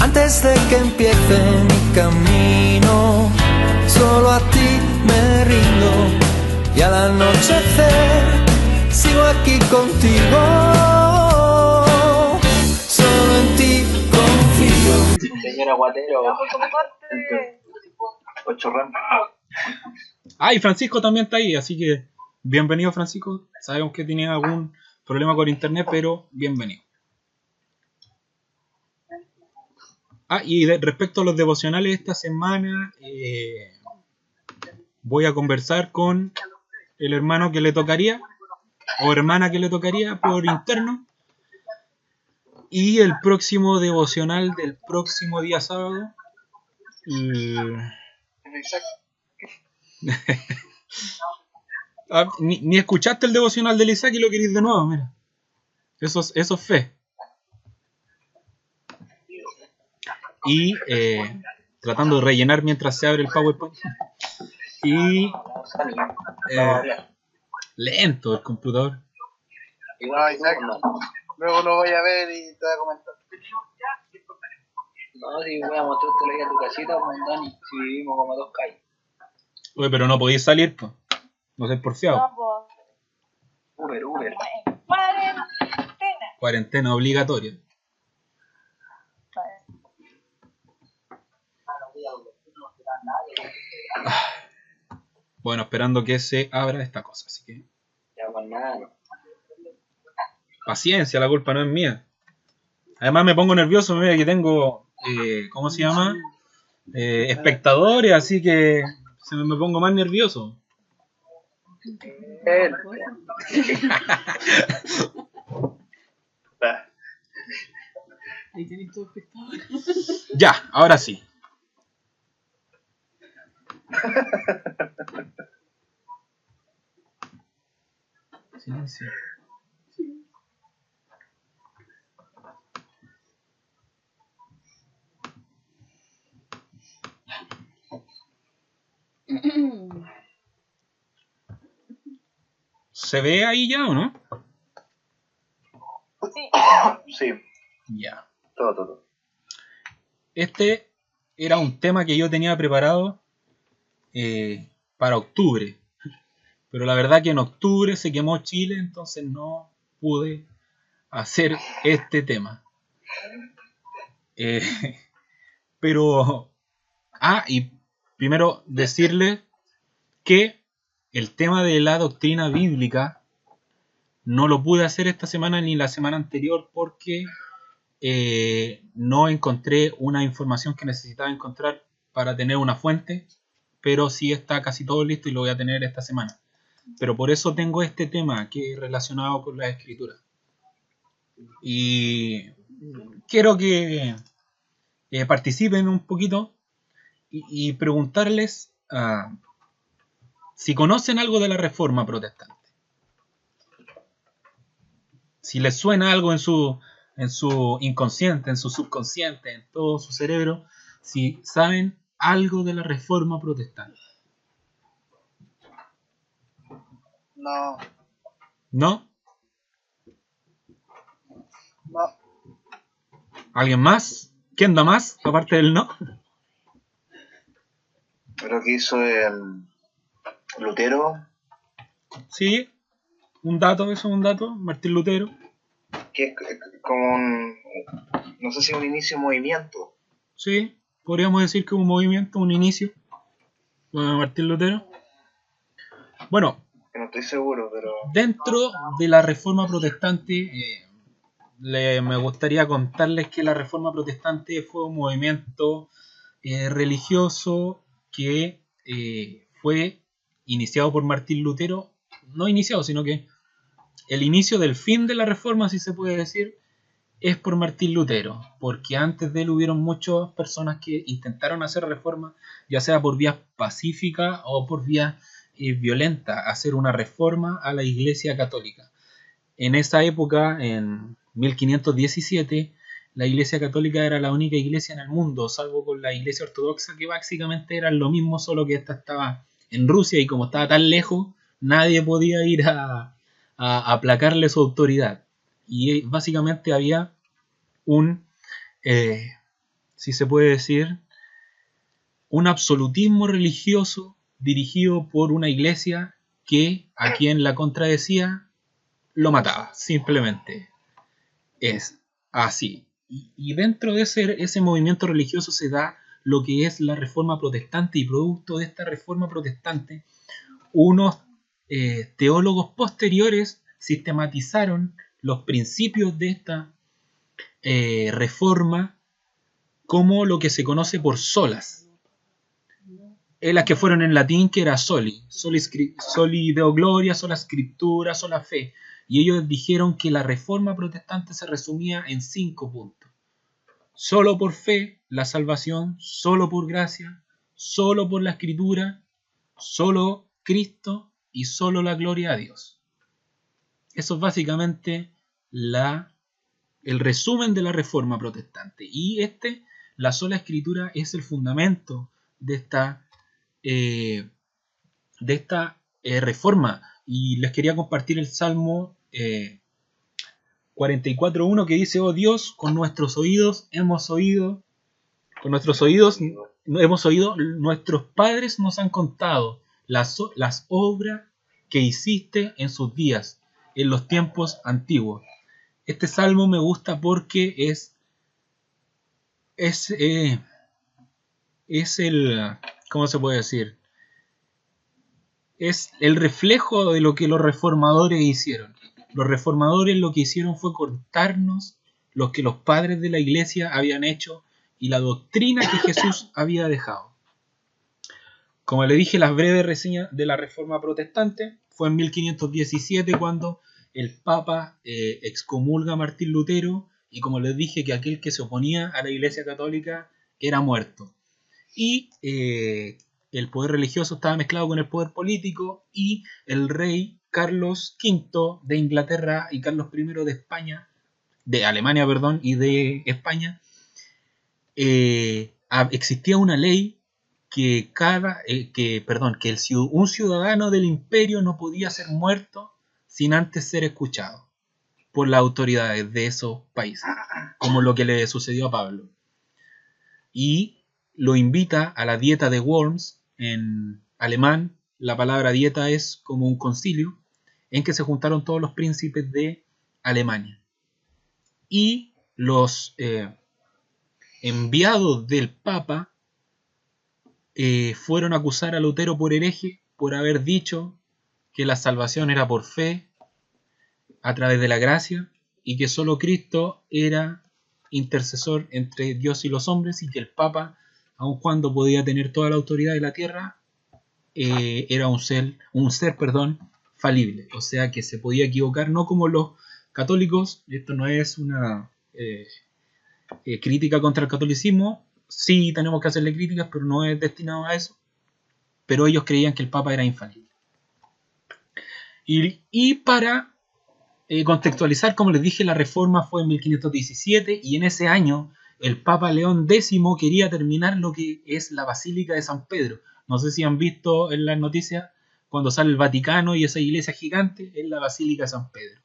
Antes de que empiece mi camino, solo a ti me rindo y al anochecer sigo aquí contigo. Solo en ti confío. Señor Aguatero. 8 RAM. Ah, y Francisco también está ahí, así que bienvenido, Francisco. Sabemos que tenía algún problema con internet, pero bienvenido. Ah, y respecto a los devocionales esta semana, voy a conversar con el hermano que le tocaría, o hermana que le tocaría por interno. Y el próximo devocional del próximo día sábado. Ni escuchaste el devocional del Isaac y lo querís de nuevo, mira. Eso es fe. Y tratando de rellenar mientras se abre el PowerPoint. Y lento el computador. No, Isaac, luego lo voy a ver y te voy a comentar. No, si voy a mostrarte ahí a tu casita, pues, Dani, si vivimos como 2 calles. Oye, pero no podéis salir, pues. No sé porfiado. No, Uber. Cuarentena obligatoria. Bueno, esperando que se abra esta cosa, así que Ya, pues nada. paciencia, la culpa no es mía. Además me pongo nervioso, mira que tengo, ¿cómo se llama? Espectadores, así que me pongo más nervioso. ahí tenés tu espectador. Ya, ahora sí. Silencio. ¿Se ve ahí ya o no? Sí, Ya. todo. Este era un tema que yo tenía preparado para octubre. Pero la verdad que en octubre se quemó Chile, entonces no pude hacer este tema. Pero... y primero decirle que el tema de la doctrina bíblica no lo pude hacer esta semana ni la semana anterior porque no encontré una información que necesitaba encontrar para tener una fuente, pero sí está casi todo listo y lo voy a tener esta semana. Pero por eso tengo este tema que es relacionado con la escritura. Y quiero que participen un poquito y preguntarles si conocen algo de la Reforma Protestante. Si les suena algo en su inconsciente, en su subconsciente, en todo su cerebro, si saben algo de la Reforma Protestante. No. ¿No? No. ¿Alguien más? ¿Quién da más? Aparte del no. Pero que hizo el Lutero, Sí, un dato, eso es un dato. Martín Lutero. que es como un, no sé si un inicio de movimiento. Sí, podríamos decir que un movimiento, un inicio. Martín Lutero. Bueno, Que no estoy seguro, pero... dentro de la Reforma Protestante, me gustaría contarles que la Reforma Protestante fue un movimiento religioso que fue iniciado por Martín Lutero. No iniciado, sino que el inicio del fin de la Reforma, si se puede decir, es por Martín Lutero, porque antes de él hubieron muchas personas que intentaron hacer reforma, ya sea por vías pacíficas o por vías violentas, hacer una reforma a la Iglesia Católica. En esa época, en 1517, la Iglesia Católica era la única iglesia en el mundo, salvo con la Iglesia Ortodoxa, que básicamente era lo mismo, solo que esta estaba en Rusia y como estaba tan lejos, nadie podía ir a aplacarle su autoridad. Y básicamente había si se puede decir, un absolutismo religioso dirigido por una iglesia que a quien la contradecía lo mataba, simplemente. Es así. Y dentro de ese movimiento religioso se da lo que es la Reforma Protestante, y producto de esta Reforma Protestante, unos teólogos posteriores sistematizaron los principios de esta reforma como lo que se conoce por solas. Las que fueron en latín, que era soli deo gloria, sola scriptura, sola fe. Y ellos dijeron que la Reforma Protestante se resumía en 5 puntos. Solo por fe la salvación, solo por gracia, solo por la Escritura, solo Cristo y solo la gloria a Dios. Eso es básicamente el resumen de la Reforma Protestante. Y la sola Escritura es el fundamento de esta reforma. Y les quería compartir el Salmo 44:1, que dice: oh Dios, con nuestros oídos hemos oído, nuestros padres nos han contado las obras que hiciste en sus días, en los tiempos antiguos. Este salmo me gusta porque es el, ¿cómo se puede decir? Es el reflejo de lo que los reformadores hicieron. Los reformadores lo que hicieron fue cortarnos lo que los padres de la iglesia habían hecho y la doctrina que Jesús había dejado. Como le dije, la breve reseña de la Reforma Protestante fue en 1517 cuando el Papa excomulga a Martín Lutero, y como les dije, que aquel que se oponía a la Iglesia Católica era muerto. Y el poder religioso estaba mezclado con el poder político, y el rey Carlos V de Inglaterra y Carlos I de España, de Alemania, perdón, y de España, existía una ley que un ciudadano del imperio no podía ser muerto sin antes ser escuchado por las autoridades de esos países, como lo que le sucedió a Pablo. Y lo invita a la dieta de Worms. En alemán la palabra dieta es como un concilio en que se juntaron todos los príncipes de Alemania, y los enviados del Papa fueron a acusar a Lutero por hereje, por haber dicho que la salvación era por fe a través de la gracia, y que solo Cristo era intercesor entre Dios y los hombres, y que el Papa, aun cuando podía tener toda la autoridad de la tierra, era un ser falible, o sea que se podía equivocar, no como los católicos. Esto no es una crítica contra el catolicismo, sí tenemos que hacerle críticas, pero no es destinado a eso. Pero ellos creían que el Papa era infalible. Y para contextualizar, como les dije, la reforma fue en 1517, y en ese año el Papa León X quería terminar lo que es la Basílica de San Pedro. No sé si han visto en las noticias cuando sale el Vaticano y esa iglesia gigante, es la Basílica de San Pedro.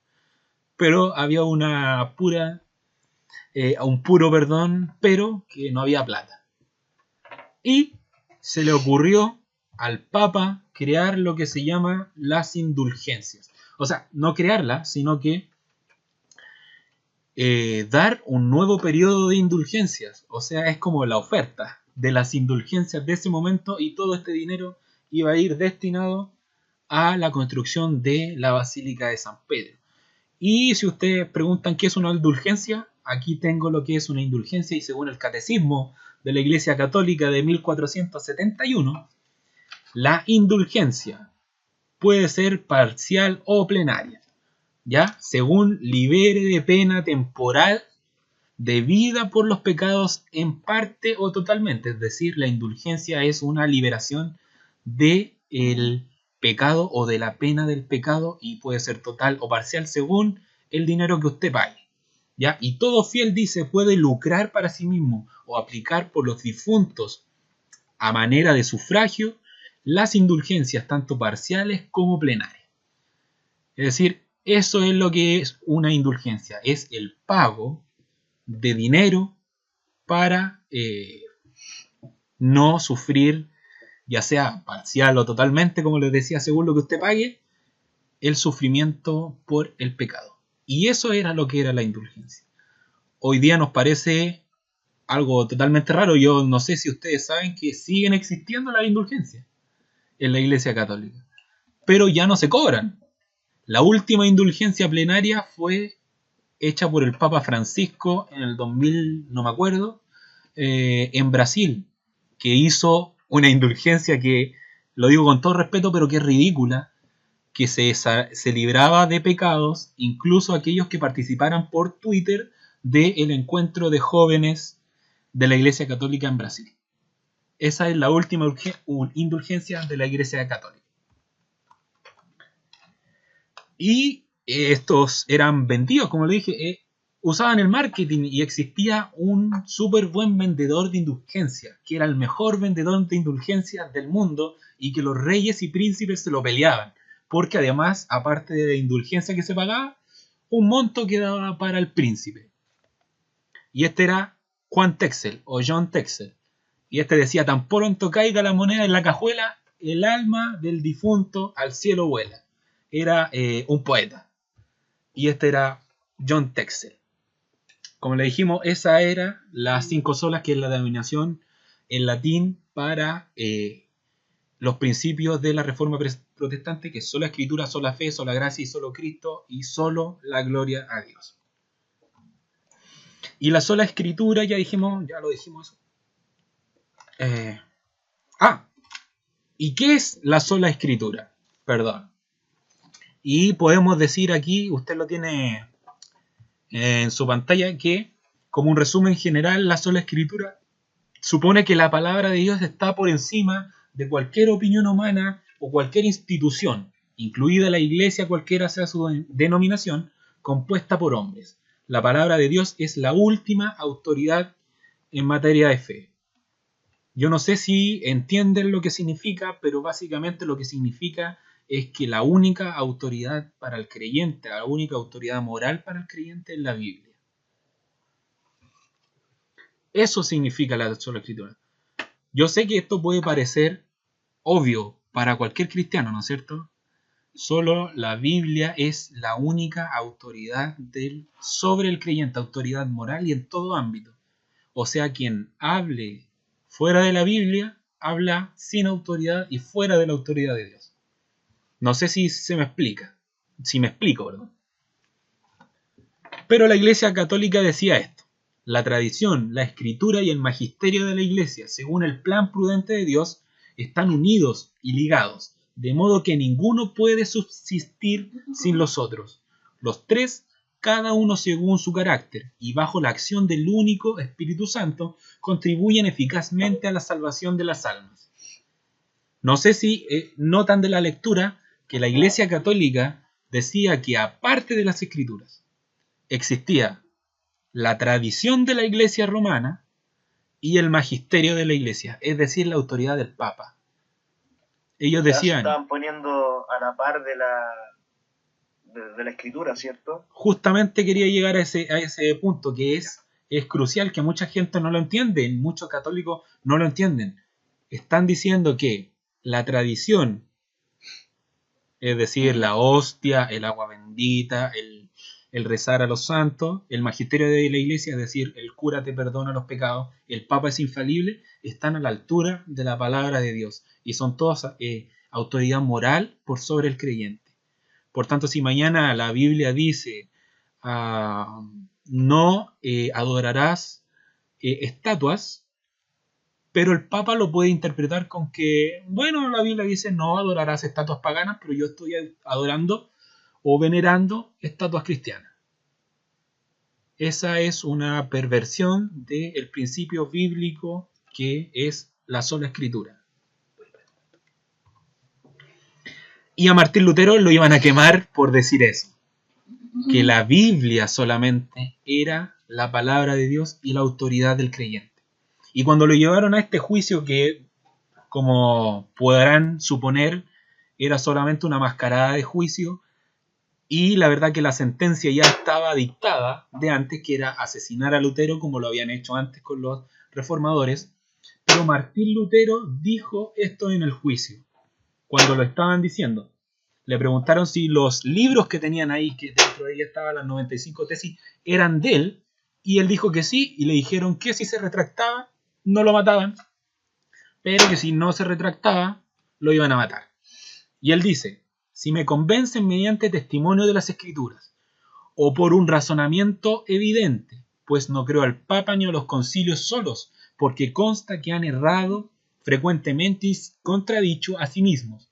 Pero había un puro, pero que no había plata. Y se le ocurrió al Papa crear lo que se llama las indulgencias. O sea, no crearla, sino que dar un nuevo periodo de indulgencias. O sea, es como la oferta de las indulgencias de ese momento, y todo este dinero iba a ir destinado a la construcción de la Basílica de San Pedro. Y si ustedes preguntan qué es una indulgencia, aquí tengo lo que es una indulgencia, y según el Catecismo de la Iglesia Católica de 1471, la indulgencia puede ser parcial o plenaria, ¿ya? Según libere de pena temporal debida por los pecados en parte o totalmente. Es decir, la indulgencia es una liberación del pecado o de la pena del pecado, y puede ser total o parcial según el dinero que usted pague, ¿ya? Y todo fiel, dice, puede lucrar para sí mismo o aplicar por los difuntos a manera de sufragio las indulgencias tanto parciales como plenarias. Es decir, eso es lo que es una indulgencia, es el pago de dinero para no sufrir, ya sea parcial o totalmente, como les decía, según lo que usted pague, el sufrimiento por el pecado. Y eso era lo que era la indulgencia. Hoy día nos parece algo totalmente raro. Yo no sé si ustedes saben que siguen existiendo las indulgencias en la Iglesia Católica, pero ya no se cobran. La última indulgencia plenaria fue hecha por el Papa Francisco en el 2000, no me acuerdo, en Brasil, que hizo una indulgencia que, lo digo con todo respeto, pero que es ridícula, que se libraba de pecados, incluso aquellos que participaran por Twitter del encuentro de jóvenes de la Iglesia Católica en Brasil. Esa es la última indulgencia de la Iglesia Católica. Y estos eran vendidos, como le dije, usaban el marketing y existía un súper buen vendedor de indulgencias, que era el mejor vendedor de indulgencias del mundo y que los reyes y príncipes se lo peleaban, porque además, aparte de la indulgencia que se pagaba, un monto quedaba para el príncipe. Y este era Juan Texel o John Texel. Y este decía: tan pronto caiga la moneda en la cajuela, el alma del difunto al cielo vuela. Era un poeta. Y este era John Texel. Como le dijimos, esa era las 5 solas, que es la denominación en latín para los principios de la Reforma Protestante, que es sola Escritura, sola fe, sola gracia y solo Cristo y solo la gloria a Dios. Y la sola Escritura, ya lo dijimos eso. ¿Y qué es la sola Escritura? Perdón. Y podemos decir aquí, usted lo tiene en su pantalla, que como un resumen general, la sola Escritura supone que la palabra de Dios está por encima de cualquier opinión humana o cualquier institución, incluida la Iglesia, cualquiera sea su denominación, compuesta por hombres. La palabra de Dios es la última autoridad en materia de fe. Yo no sé si entienden lo que significa, pero básicamente lo que significa es que la única autoridad para el creyente, la única autoridad moral para el creyente es la Biblia. Eso significa la sola Escritura. Yo sé que esto puede parecer obvio para cualquier cristiano, ¿no es cierto? Solo la Biblia es la única autoridad sobre el creyente, autoridad moral y en todo ámbito. O sea, quien hable fuera de la Biblia, habla sin autoridad y fuera de la autoridad de Dios. No sé si se me explica. Si me explico, ¿verdad? Pero la Iglesia Católica decía esto: la tradición, la escritura y el magisterio de la Iglesia, según el plan prudente de Dios, están unidos y ligados, de modo que ninguno puede subsistir sin los otros. Los tres, cada uno según su carácter, y bajo la acción del único Espíritu Santo, contribuyen eficazmente a la salvación de las almas. No sé si notan de la lectura que la Iglesia Católica decía que aparte de las Escrituras, existía la tradición de la Iglesia romana y el magisterio de la Iglesia, es decir, la autoridad del Papa. Ellos decían... Se estaban poniendo a la par de la Escritura, ¿cierto? Justamente quería llegar a ese punto, que es crucial, que mucha gente no lo entiende, muchos católicos no lo entienden. Están diciendo que la tradición, es decir, la hostia, el agua bendita, el rezar a los santos, el magisterio de la Iglesia, es decir, el cura te perdona los pecados, el Papa es infalible, están a la altura de la palabra de Dios y son todos autoridad moral por sobre el creyente. Por tanto, si mañana la Biblia dice no adorarás estatuas, pero el Papa lo puede interpretar con que, bueno, la Biblia dice no adorarás estatuas paganas, pero yo estoy adorando o venerando estatuas cristianas. Esa es una perversión del principio bíblico que es la sola Escritura. Y a Martín Lutero lo iban a quemar por decir eso, que la Biblia solamente era la palabra de Dios y la autoridad del creyente. Y cuando lo llevaron a este juicio, que como podrán suponer era solamente una mascarada de juicio, y la verdad que la sentencia ya estaba dictada de antes, que era asesinar a Lutero, como lo habían hecho antes con los reformadores, pero Martín Lutero dijo esto en el juicio, cuando lo estaban diciendo. Le preguntaron si los libros que tenían ahí, que dentro de ella estaban las 95 tesis, eran de él, y él dijo que sí, y le dijeron que si se retractaba, no lo mataban, pero que si no se retractaba, lo iban a matar. Y él dice, si me convencen mediante testimonio de las Escrituras, o por un razonamiento evidente, pues no creo al Papa ni a los concilios solos, porque consta que han errado frecuentemente y contradicho a sí mismos.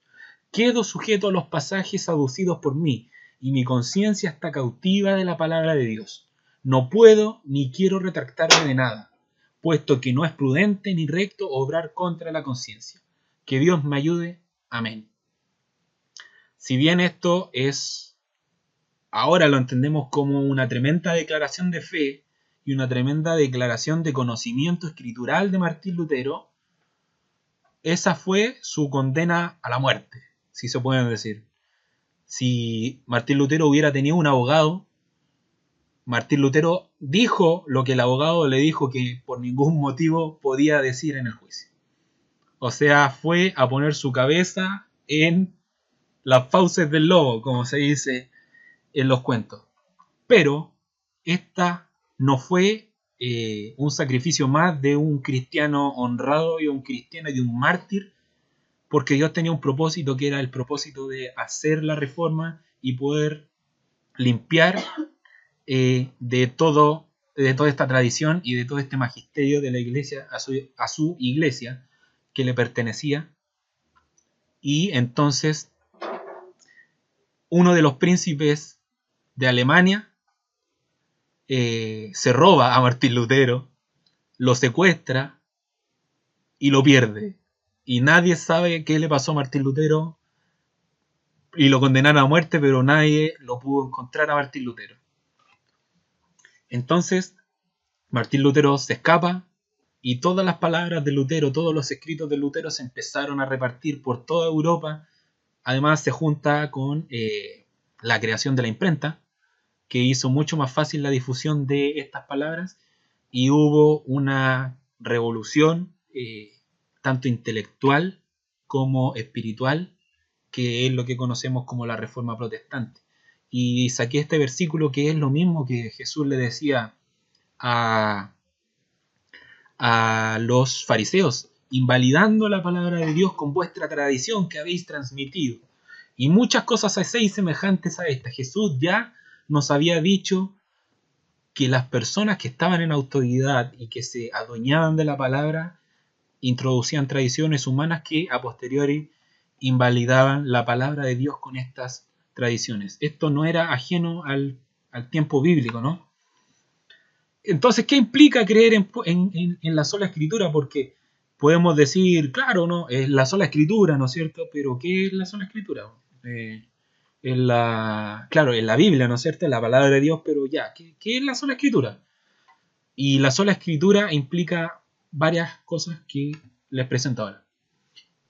Quedo sujeto a los pasajes aducidos por mí, y mi conciencia está cautiva de la palabra de Dios. No puedo ni quiero retractarme de nada, puesto que no es prudente ni recto obrar contra la conciencia. Que Dios me ayude. Amén. Si bien esto es, ahora lo entendemos como una tremenda declaración de fe y una tremenda declaración de conocimiento escritural de Martín Lutero, esa fue su condena a la muerte, si se puede decir. Si Martín Lutero hubiera tenido un abogado, Martín Lutero dijo lo que el abogado le dijo que por ningún motivo podía decir en el juicio. O sea, fue a poner su cabeza en las fauces del lobo, como se dice en los cuentos. Pero esta no fue un sacrificio más de un cristiano honrado y un cristiano y de un mártir, porque Dios tenía un propósito que era el propósito de hacer la reforma y poder limpiar de toda esta tradición y de todo este magisterio de la iglesia a su iglesia que le pertenecía. Y entonces uno de los príncipes de Alemania se roba a Martín Lutero, lo secuestra y lo pierde. Y nadie sabe qué le pasó a Martín Lutero, y lo condenaron a muerte, pero nadie lo pudo encontrar a Martín Lutero. Entonces Martín Lutero se escapa, y todas las palabras de Lutero, todos los escritos de Lutero se empezaron a repartir por toda Europa. Además se junta con la creación de la imprenta, que hizo mucho más fácil la difusión de estas palabras, y hubo una revolución tanto intelectual como espiritual, que es lo que conocemos como la Reforma Protestante. Y saqué este versículo que es lo mismo que Jesús le decía a los fariseos, invalidando la palabra de Dios con vuestra tradición que habéis transmitido. Y muchas cosas hacéis semejantes a esta. Jesús ya nos había dicho que las personas que estaban en autoridad y que se adueñaban de la palabra introducían tradiciones humanas que a posteriori invalidaban la palabra de Dios con estas tradiciones. Esto no era ajeno al tiempo bíblico, ¿no? Entonces, ¿qué implica creer en la sola escritura? Porque podemos decir, claro, ¿no? Es la sola escritura, ¿no es cierto? Pero ¿qué es la sola escritura? Claro, en la Biblia, ¿no es cierto? En la palabra de Dios, pero ya, ¿qué es la sola escritura? Y la sola escritura implica varias cosas que les presento ahora.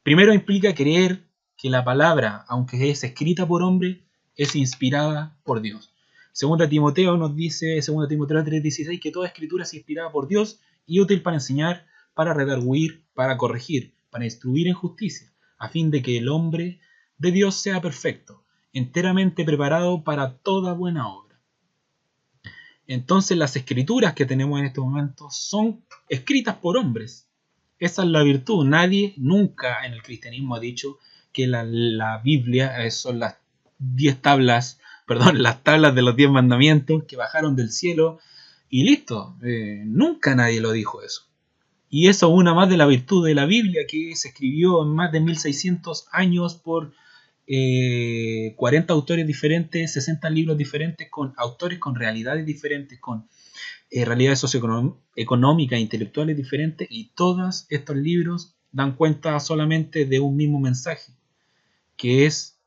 Primero, implica creer que la palabra, aunque es escrita por hombre, es inspirada por Dios. Segunda Timoteo nos dice, 2 Timoteo 3:16, que toda escritura es inspirada por Dios y útil para enseñar, para redarguir, para corregir, para instruir en justicia, a fin de que el hombre de Dios sea perfecto, enteramente preparado para toda buena obra. Entonces las escrituras que tenemos en estos momentos son escritas por hombres. Esa es la virtud. Nadie nunca en el cristianismo ha dicho que la Biblia son las 10 tablas, las tablas de los 10 mandamientos que bajaron del cielo y listo. Nunca nadie lo dijo eso. Y eso es una más de la virtud de la Biblia, que se escribió en más de 1600 años por 40 autores diferentes, 60 libros diferentes, con autores con realidades diferentes, con realidades socioeconómicas e intelectuales diferentes, y todos estos libros dan cuenta solamente de un mismo mensaje, que es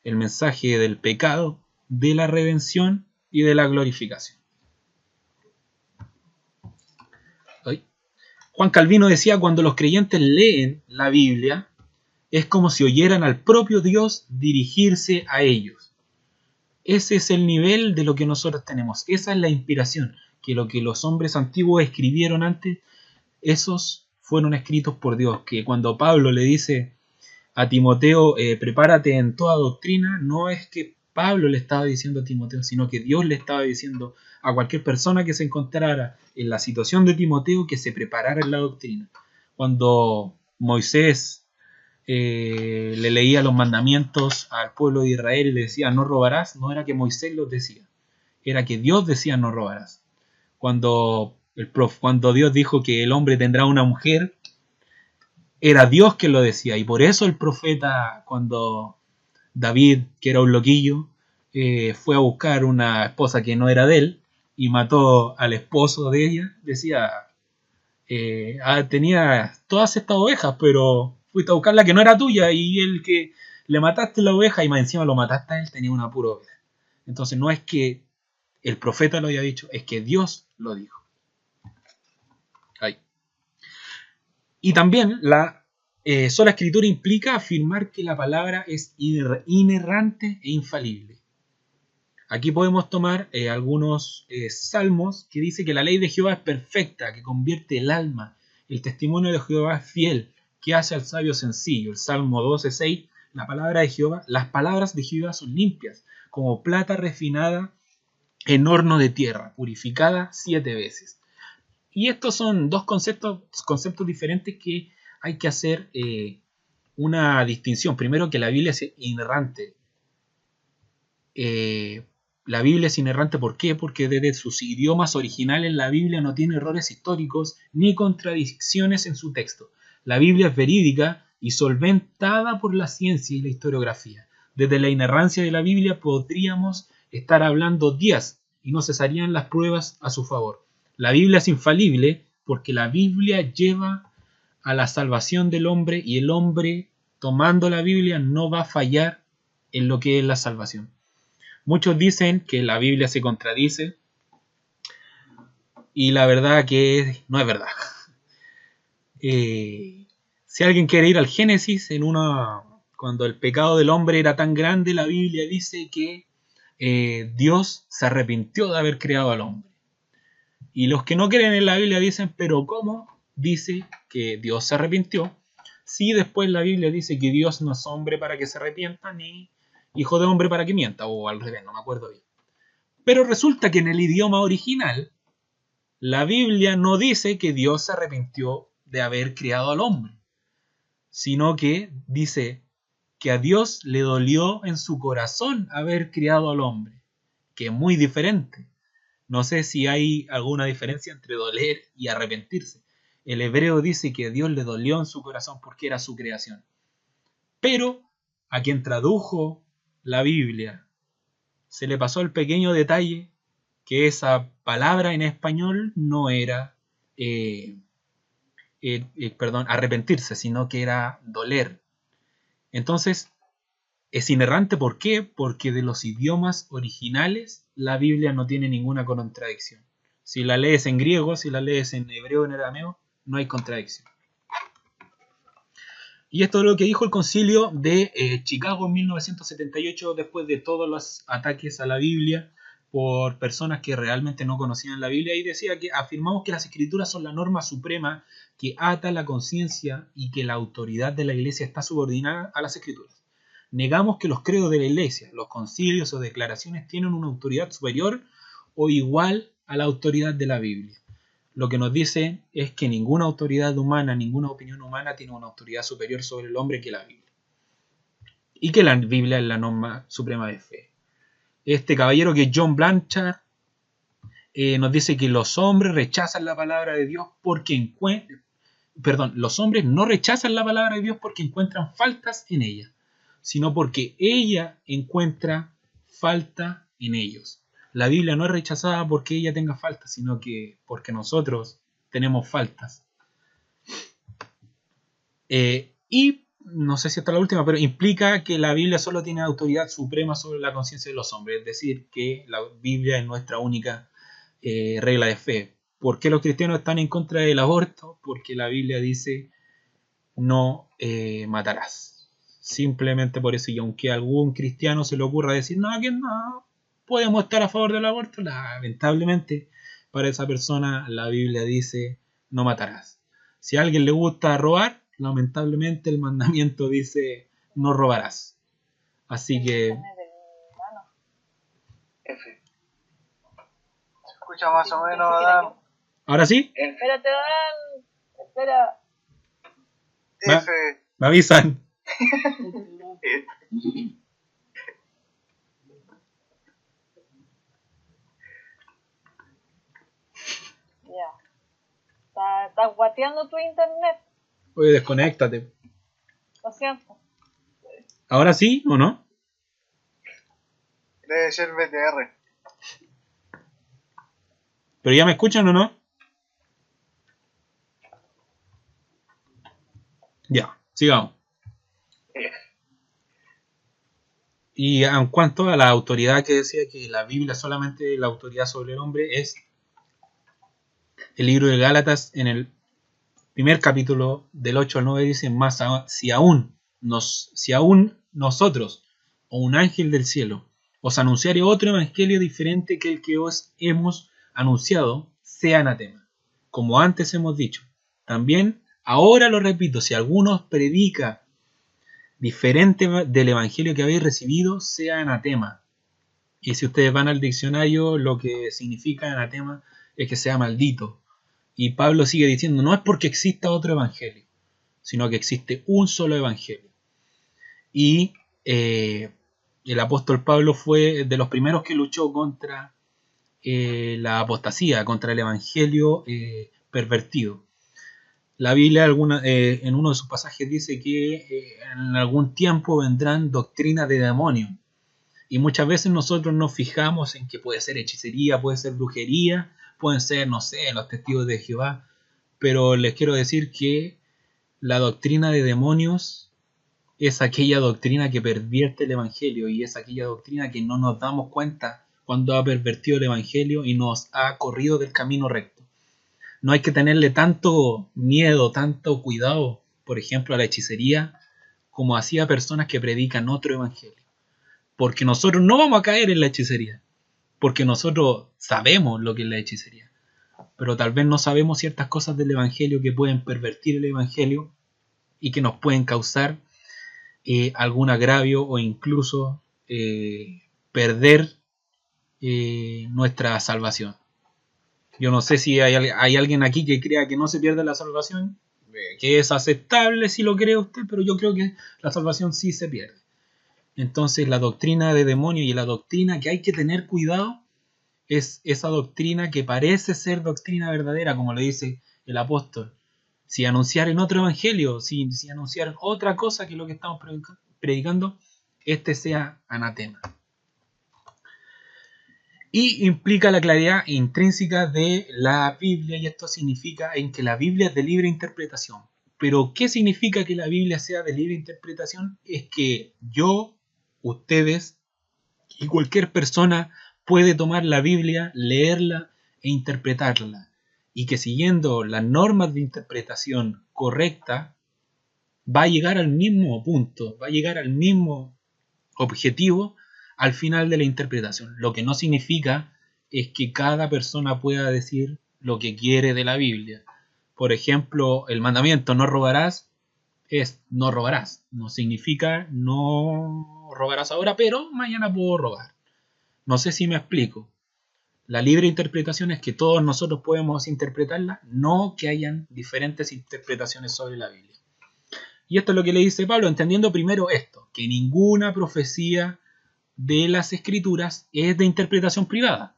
el mensaje del pecado, de la redención y de la glorificación. Juan Calvino decía, cuando los creyentes leen la Biblia, es como si oyeran al propio Dios dirigirse a ellos. Ese es el nivel de lo que nosotros tenemos. Esa es la inspiración, que lo que los hombres antiguos escribieron antes esos fueron escritos por Dios. Que cuando Pablo le dice a Timoteo, prepárate en toda doctrina, no es que Pablo le estaba diciendo a Timoteo, sino que Dios le estaba diciendo a cualquier persona que se encontrara en la situación de Timoteo que se preparara en la doctrina. Cuando Moisés le leía los mandamientos al pueblo de Israel y le decía no robarás, no era que Moisés los decía, era que Dios decía no robarás. Cuando Dios dijo que el hombre tendrá una mujer, era Dios que lo decía, y por eso el profeta, cuando David, que era un loquillo, fue a buscar una esposa que no era de él y mató al esposo de ella, decía, tenía todas estas ovejas, pero fuiste a buscar la que no era tuya, y el que le mataste la oveja y más encima lo mataste a él, tenía una pura oveja. Entonces no es que el profeta lo haya dicho, es que Dios lo dijo. Ahí. Y también la sola escritura implica afirmar que la palabra es inerrante e infalible. Aquí podemos tomar algunos salmos que dice que la ley de Jehová es perfecta, que convierte el alma. El testimonio de Jehová es fiel, que hace al sabio sencillo. El Salmo 12:6, las palabras de Jehová son limpias, como plata refinada en horno de tierra, purificada 7 veces. Y estos son dos conceptos diferentes que hay que hacer una distinción. Primero, que la Biblia es inerrante. La Biblia es inerrante, ¿por qué? Porque desde sus idiomas originales la Biblia no tiene errores históricos ni contradicciones en su texto. La Biblia es verídica y solventada por la ciencia y la historiografía. Desde la inerrancia de la Biblia podríamos estar hablando días y no cesarían las pruebas a su favor. La Biblia es infalible porque la Biblia lleva a la salvación del hombre y el hombre, tomando la Biblia, no va a fallar en lo que es la salvación. Muchos dicen que la Biblia se contradice y la verdad que no es verdad. Si alguien quiere ir al Génesis, cuando el pecado del hombre era tan grande, la Biblia dice que Dios se arrepintió de haber creado al hombre. Y los que no creen en la Biblia dicen, pero ¿cómo dice que Dios se arrepintió? Si después la Biblia dice que Dios no es hombre para que se arrepienta, ni hijo de hombre para que mienta, o al revés, no me acuerdo bien. Pero resulta que en el idioma original, la Biblia no dice que Dios se arrepintió de haber creado al hombre, sino que dice que a Dios le dolió en su corazón haber creado al hombre, que es muy diferente. No sé si hay alguna diferencia entre doler y arrepentirse. El hebreo dice que a Dios le dolió en su corazón porque era su creación. Pero a quien tradujo la Biblia se le pasó el pequeño detalle que esa palabra en español no era arrepentirse, sino que era doler. Entonces, es inerrante, ¿por qué? Porque de los idiomas originales la Biblia no tiene ninguna contradicción. Si la lees en griego, si la lees en hebreo, en arameo, no hay contradicción. Y esto es lo que dijo el concilio de Chicago en 1978, después de todos los ataques a la Biblia por personas que realmente no conocían la Biblia, y decía que afirmamos que las escrituras son la norma suprema que ata la conciencia y que la autoridad de la Iglesia está subordinada a las escrituras. Negamos que los credos de la Iglesia, los concilios o declaraciones tienen una autoridad superior o igual a la autoridad de la Biblia. Lo que nos dice es que ninguna autoridad humana, ninguna opinión humana tiene una autoridad superior sobre el hombre que la Biblia. Y que la Biblia es la norma suprema de fe. Este caballero, que es John Blanchard, nos dice que los hombres rechazan la palabra de Dios porque los hombres no rechazan la palabra de Dios porque encuentran faltas en ella, sino porque ella encuentra falta en ellos. La Biblia no es rechazada porque ella tenga faltas, sino que porque nosotros tenemos faltas. Y no sé si esta es la última, pero implica que la Biblia solo tiene autoridad suprema sobre la conciencia de los hombres, es decir, que la Biblia es nuestra única regla de fe. ¿Por qué los cristianos están en contra del aborto? Porque la Biblia dice no matarás. Simplemente por eso, y aunque a algún cristiano se le ocurra decir no, que no podemos estar a favor del aborto, lamentablemente para esa persona la Biblia dice no matarás. Si a alguien le gusta robar, lamentablemente el mandamiento dice no robarás. Así que F. Se escucha más o menos, Adam. ahora sí, F. Espérate, Dan. Espera. F. me avisan. Ya. Estás guateando tu internet. Oye, desconéctate. Lo siento. ¿Ahora sí o no? Debe ser BTR. ¿Pero ya me escuchan o no? Ya, sigamos. Y en cuanto a la autoridad que decía que la Biblia solamente la autoridad sobre el hombre, es el libro de Gálatas en el primer capítulo del 8 al 9 dice, más si aún nosotros o un ángel del cielo os anunciare otro evangelio diferente que el que os hemos anunciado, sea anatema. Como antes hemos dicho, también ahora lo repito, si alguno os predica diferente del evangelio que habéis recibido, sea anatema. Y si ustedes van al diccionario, lo que significa anatema es que sea maldito. Y Pablo sigue diciendo, no es porque exista otro evangelio, sino que existe un solo evangelio. Y el apóstol Pablo fue de los primeros que luchó contra la apostasía, contra el evangelio pervertido. La Biblia en uno de sus pasajes dice que en algún tiempo vendrán doctrinas de demonios. Y muchas veces nosotros nos fijamos en que puede ser hechicería, puede ser brujería, pueden ser, no sé, los testigos de Jehová. Pero les quiero decir que la doctrina de demonios es aquella doctrina que pervierte el evangelio y es aquella doctrina que no nos damos cuenta cuando ha pervertido el evangelio y nos ha corrido del camino recto. No hay que tenerle tanto miedo, tanto cuidado, por ejemplo, a la hechicería, como hacía personas que predican otro evangelio. Porque nosotros no vamos a caer en la hechicería, porque nosotros sabemos lo que es la hechicería, pero tal vez no sabemos ciertas cosas del evangelio que pueden pervertir el evangelio y que nos pueden causar algún agravio o incluso perder nuestra salvación. Yo no sé si hay alguien aquí que crea que no se pierde la salvación, que es aceptable si lo cree usted, pero yo creo que la salvación sí se pierde. Entonces la doctrina de demonio y la doctrina que hay que tener cuidado es esa doctrina que parece ser doctrina verdadera, como le dice el apóstol. Si anunciaren otro evangelio, si anunciaren otra cosa que lo que estamos predicando, este sea anatema. Y implica la claridad intrínseca de la Biblia, y esto significa en que la Biblia es de libre interpretación. Pero ¿qué significa que la Biblia sea de libre interpretación? Es que yo, ustedes y cualquier persona puede tomar la Biblia, leerla e interpretarla. Y que siguiendo las normas de interpretación correcta, va a llegar al mismo punto, va a llegar al mismo objetivo al final de la interpretación. Lo que no significa es que cada persona pueda decir lo que quiere de la Biblia. Por ejemplo, el mandamiento no robarás es no robarás. No significa no robarás ahora, pero mañana puedo robar. No sé si me explico. La libre interpretación es que todos nosotros podemos interpretarla, no que hayan diferentes interpretaciones sobre la Biblia. Y esto es lo que le dice Pablo, entendiendo primero esto, que ninguna profecía de las Escrituras es de interpretación privada,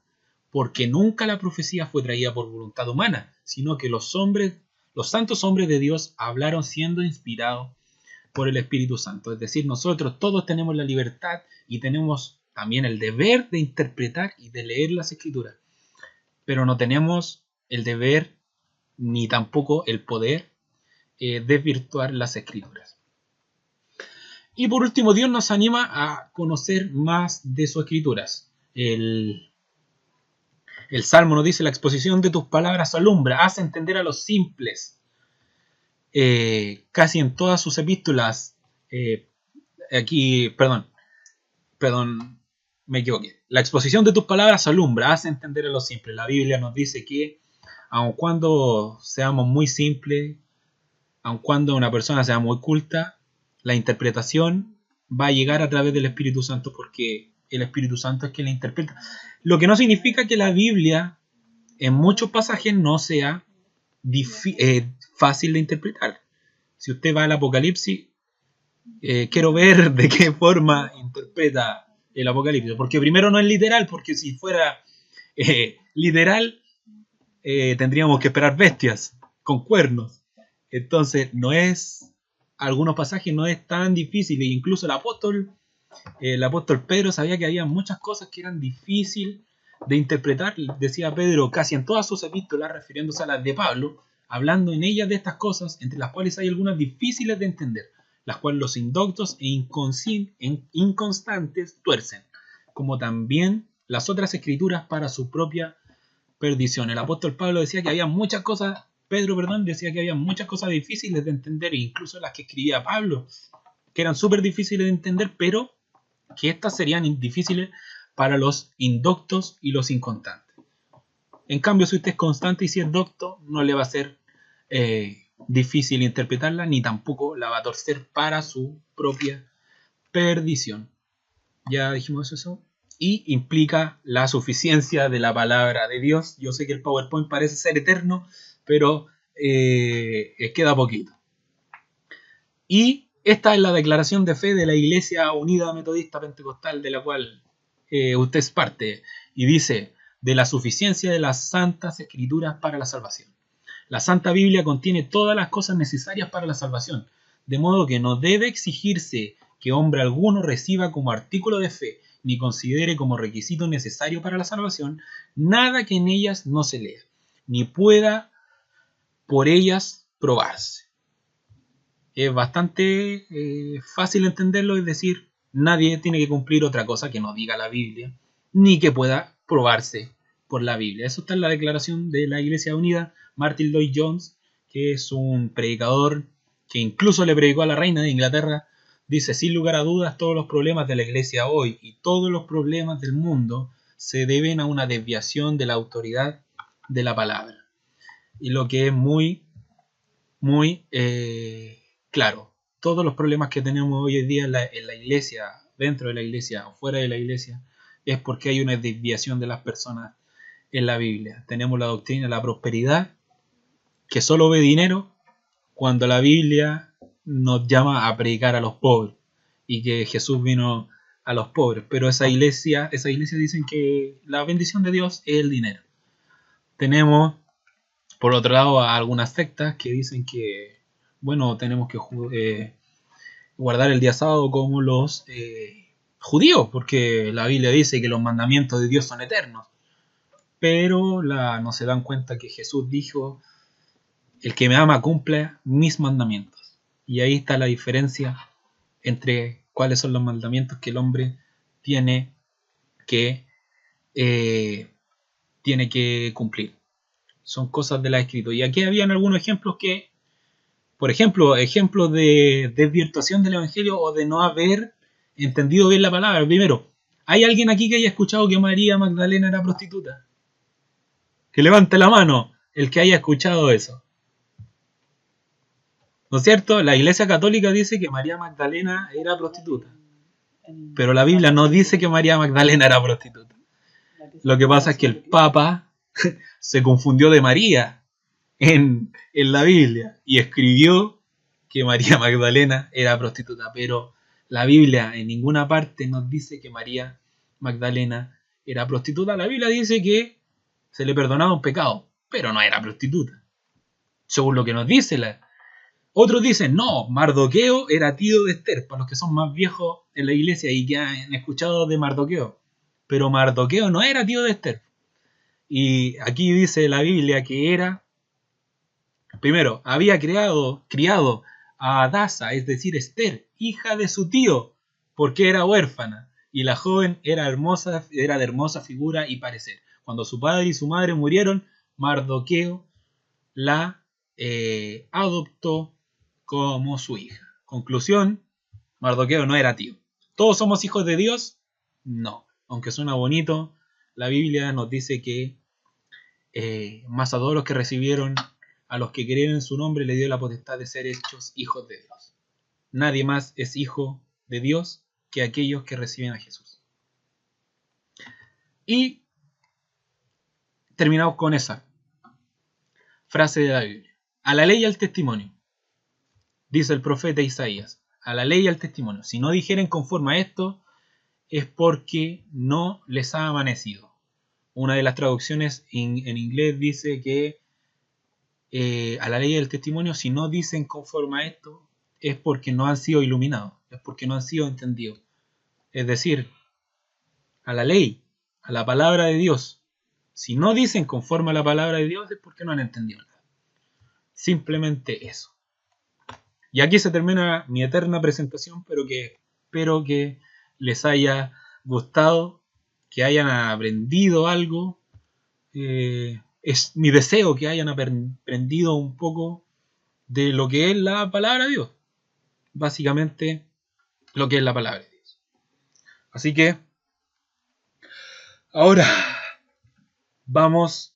porque nunca la profecía fue traída por voluntad humana, sino que los santos hombres de Dios hablaron siendo inspirados por el Espíritu Santo. Es decir, nosotros todos tenemos la libertad y tenemos también el deber de interpretar y de leer las Escrituras, pero no tenemos el deber ni tampoco el poder desvirtuar las Escrituras. Y por último, Dios nos anima a conocer más de sus Escrituras. El Salmo nos dice: la exposición de tus palabras alumbra, hace entender a los simples. Casi en todas sus epístolas, perdón, me equivoqué. La exposición de tus palabras alumbra, hace entender a los simples. La Biblia nos dice que aun cuando seamos muy simples, aun cuando una persona sea muy culta, la interpretación va a llegar a través del Espíritu Santo, porque el Espíritu Santo es quien la interpreta. Lo que no significa que la Biblia en muchos pasajes no sea fácil de interpretar. Si usted va al Apocalipsis, quiero ver de qué forma interpreta el Apocalipsis, porque primero no es literal, porque si fuera literal tendríamos que esperar bestias con cuernos. Entonces algunos pasajes no es tan difícil, e incluso el apóstol Pedro sabía que había muchas cosas que eran difíciles de interpretar. Decía Pedro casi en todas sus epístolas, refiriéndose a las de Pablo, hablando en ellas de estas cosas, entre las cuales hay algunas difíciles de entender, las cuales los indoctos e inconstantes tuercen, como también las otras escrituras para su propia perdición. El apóstol Pablo decía que había muchas cosas, decía que había muchas cosas difíciles de entender, e incluso las que escribía Pablo, que eran súper difíciles de entender, pero que estas serían difíciles para los indoctos y los inconstantes. En cambio, si usted es constante y si es docto, no le va a ser difícil interpretarla, ni tampoco la va a torcer para su propia perdición. Ya dijimos eso. Y implica la suficiencia de la palabra de Dios. Yo sé que el PowerPoint parece ser eterno, pero queda poquito. Y esta es la declaración de fe de la Iglesia Unida Metodista Pentecostal, de la cual usted es parte, y dice: de la suficiencia de las santas escrituras para la salvación. La Santa Biblia contiene todas las cosas necesarias para la salvación, de modo que no debe exigirse que hombre alguno reciba como artículo de fe, ni considere como requisito necesario para la salvación, nada que en ellas no se lea, ni pueda por ellas probarse. Es bastante fácil entenderlo, es decir, nadie tiene que cumplir otra cosa que no diga la Biblia, ni que pueda probarse por la Biblia. Eso está en la declaración de la Iglesia Unida. Martin Lloyd-Jones, que es un predicador que incluso le predicó a la reina de Inglaterra, dice: sin lugar a dudas, todos los problemas de la Iglesia hoy y todos los problemas del mundo se deben a una desviación de la autoridad de la palabra. Y lo que es muy claro, todos los problemas que tenemos hoy en día en la iglesia, dentro de la iglesia o fuera de la iglesia, es porque hay una desviación de las personas en la Biblia. Tenemos la doctrina de la prosperidad, que solo ve dinero, cuando la Biblia nos llama a predicar a los pobres y que Jesús vino a los pobres. Pero esa iglesia dicen que la bendición de Dios es el dinero. Tenemos, por otro lado, a algunas sectas que dicen que, bueno, tenemos que guardar el día sábado como los judíos, porque la Biblia dice que los mandamientos de Dios son eternos. Pero no se dan cuenta que Jesús dijo: el que me ama cumple mis mandamientos. Y ahí está la diferencia entre cuáles son los mandamientos que el hombre tiene que cumplir. Son cosas de la Escritura. Y aquí habían algunos ejemplos que, por ejemplo, ejemplos de desvirtuación del Evangelio o de no haber entendido bien la palabra. Primero, ¿hay alguien aquí que haya escuchado que María Magdalena era prostituta? Que levante la mano el que haya escuchado eso. ¿No es cierto? La Iglesia Católica dice que María Magdalena era prostituta. Pero la Biblia no dice que María Magdalena era prostituta. Lo que pasa es que el Papa se confundió de María en la Biblia y escribió que María Magdalena era prostituta. Pero la Biblia en ninguna parte nos dice que María Magdalena era prostituta. La Biblia dice que se le perdonaba un pecado, pero no era prostituta, según lo que nos dice Otros dicen: no, Mardoqueo era tío de Esther, para los que son más viejos en la iglesia y que han escuchado de Mardoqueo. Pero Mardoqueo no era tío de Esther. Y aquí dice la Biblia que era, primero, había criado a Hadasa, es decir, Esther, hija de su tío, porque era huérfana, y la joven era de hermosa figura y parecer. Cuando su padre y su madre murieron, Mardoqueo la adoptó como su hija. Conclusión: Mardoqueo no era tío. ¿Todos somos hijos de Dios? No. Aunque suena bonito, la Biblia nos dice que más a todos los que recibieron a los que creen en su nombre le dio la potestad de ser hechos hijos de Dios. Nadie más es hijo de Dios que aquellos que reciben a Jesús. Y terminamos con esa frase de la Biblia. A la ley y al testimonio, dice el profeta Isaías. A la ley y al testimonio. Si no dijeren conforme a esto, es porque no les ha amanecido. Una de las traducciones en inglés dice que a la ley y al testimonio, si no dicen conforme a esto, es porque no han sido iluminados, es porque no han sido entendidos. Es decir, a la ley, a la palabra de Dios, si no dicen conforme a la palabra de Dios, es porque no han entendido nada. Simplemente eso. Y aquí se termina mi eterna presentación, pero que espero que les haya gustado, que hayan aprendido algo. Es mi deseo que hayan aprendido un poco de lo que es la palabra de Dios. Básicamente, lo que es la palabra de Dios. Así que, ahora vamos